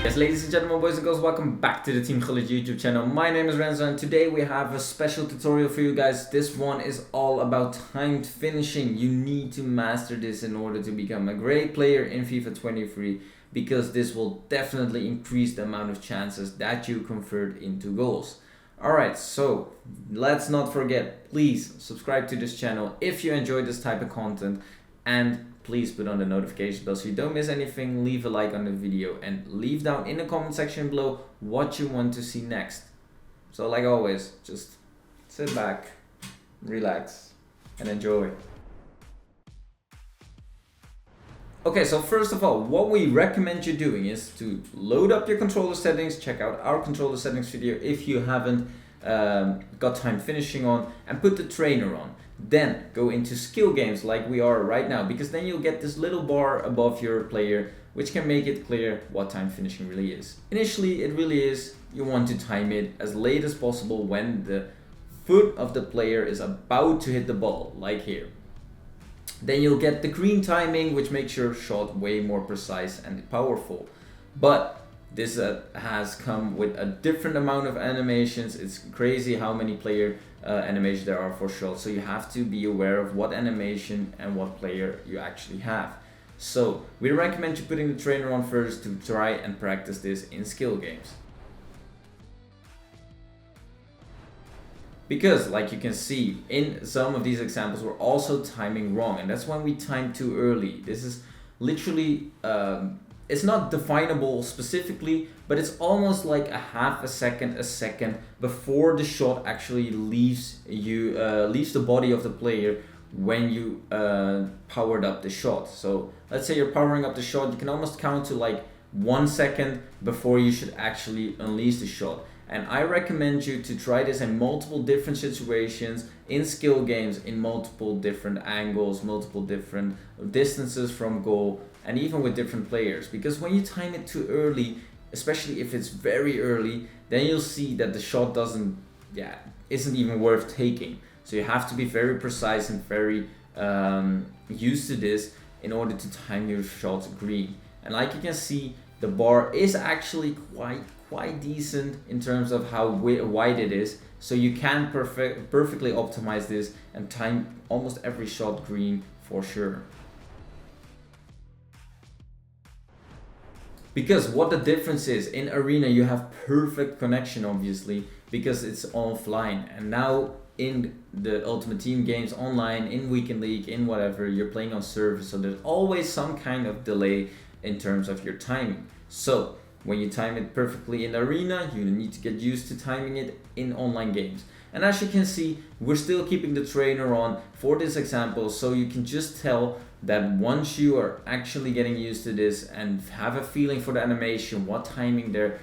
Yes, ladies and gentlemen, boys and girls, welcome back to the Team Gullit YouTube channel. My name is Renzo and today we have a special tutorial for you guys. This one is all about timed finishing. You need to master this in order to become a great player in FIFA 23 because this will definitely increase the amount of chances that you convert into goals. Alright, so let's not forget, please subscribe to this channel if you enjoy this type of content, and please put on the notification bell so you don't miss anything. Leave a like on the video and leave down in the comment section below what you want to see next. So like always, just sit back, relax and enjoy. Okay, so first of all, what we recommend you doing is to load up your controller settings. Check out our controller settings video if you haven't got time finishing on, and put the trainer on. Then go into skill games like we are right now, because then you'll get this little bar above your player which can make it clear what time finishing really is. Initially it really is, you want to time it as late as possible when the foot of the player is about to hit the ball, like here. Then you'll get the green timing, which makes your shot way more precise and powerful. But this has come with a different amount of animations. It's crazy how many player animations there are for shots. So you have to be aware of what animation and what player you actually have. So we recommend you putting the trainer on first to try and practice this in skill games. Because like you can see in some of these examples, we're also timing wrong, and that's when we time too early. This is literally it's not definable specifically, but it's almost like a half a second before the shot actually leaves the body of the player when you powered up the shot. So let's say you're powering up the shot, you can almost count to like 1 second before you should actually unleash the shot. And I recommend you to try this in multiple different situations, in skill games, in multiple different angles, multiple different distances from goal, and even with different players. Because when you time it too early, especially if it's very early, then you'll see that the shot isn't even worth taking. So you have to be very precise and very used to this in order to time your shots green. And like you can see, the bar is actually quite decent in terms of how wide it is, so you can perfectly optimize this and time almost every shot green for sure. Because what the difference is, in Arena you have perfect connection obviously because it's offline, and now in the Ultimate Team games online, in Weekend League, in whatever, you're playing on servers, so there's always some kind of delay in terms of your timing. So when you time it perfectly in Arena, you need to get used to timing it in online games. And as you can see, we're still keeping the trainer on for this example, so you can just tell that once you are actually getting used to this and have a feeling for the animation, what timing there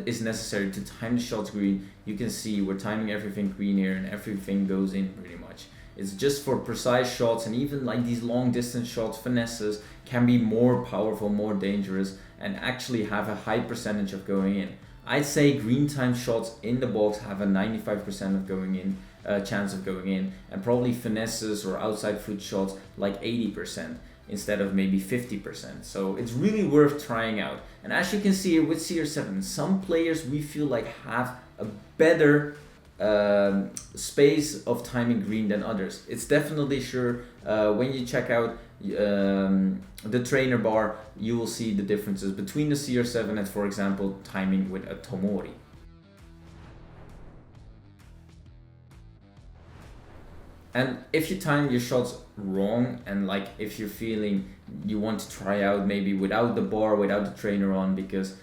is necessary to time the shots green, you can see we're timing everything green here and everything goes in pretty much. It's just for precise shots, and even like these long distance shots, finesses can be more powerful, more dangerous, and actually have a high percentage of going in. I'd say green time shots in the box have a 95% of going in, chance of going in, and probably finesses or outside foot shots like 80% instead of maybe 50%. So it's really worth trying out. And as you can see here with CR7, some players we feel like have a better space of timing green than others. It's definitely sure when you check out the trainer bar, you will see the differences between the CR7 and, for example, timing with a Tomori. And if you time your shots wrong, and like if you're feeling you want to try out maybe without the bar, without the trainer on, because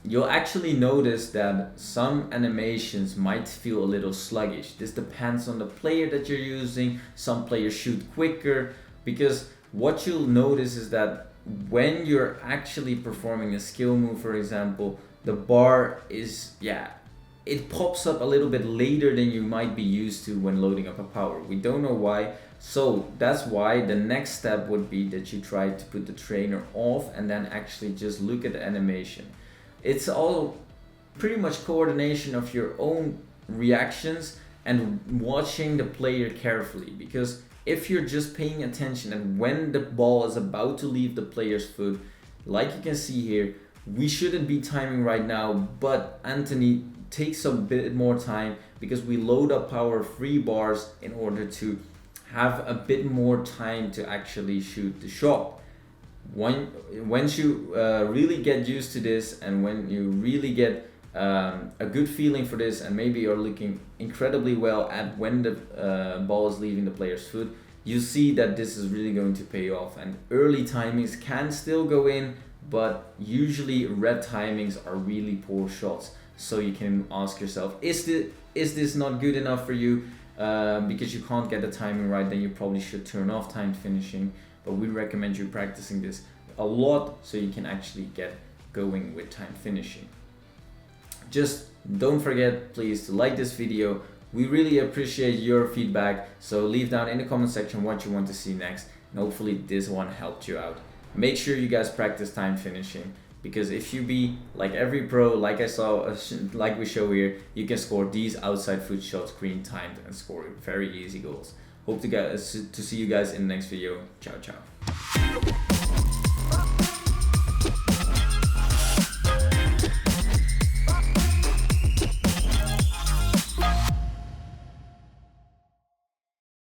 you'll actually notice that some animations might feel a little sluggish. This depends on the player that you're using. Some players shoot quicker, because what you'll notice is that when you're actually performing a skill move, for example, the bar is, it pops up a little bit later than you might be used to when loading up a power. We don't know why. So that's why the next step would be that you try to put the trainer off and then actually just look at the animation. It's all pretty much coordination of your own reactions and watching the player carefully, because if you're just paying attention and when the ball is about to leave the player's foot, like you can see here, we shouldn't be timing right now, but Anthony takes a bit more time because we load up our free bars in order to have a bit more time to actually shoot the shot. Once you really get used to this, and when you really get a good feeling for this, and maybe you're looking incredibly well at when the ball is leaving the player's foot, you see that this is really going to pay off. And early timings can still go in, but usually red timings are really poor shots. So you can ask yourself, is this not good enough for you? Because you can't get the timing right, then you probably should turn off timed finishing. But we recommend you practicing this a lot so you can actually get going with time finishing. Just don't forget, please, to like this video. We really appreciate your feedback, so leave down in the comment section what you want to see next, and hopefully this one helped you out. Make sure you guys practice time finishing, because if you be like every pro, like I saw, like we show here, you can score these outside foot shots green timed and score very easy goals. Hope to see you guys in the next video. Ciao, ciao.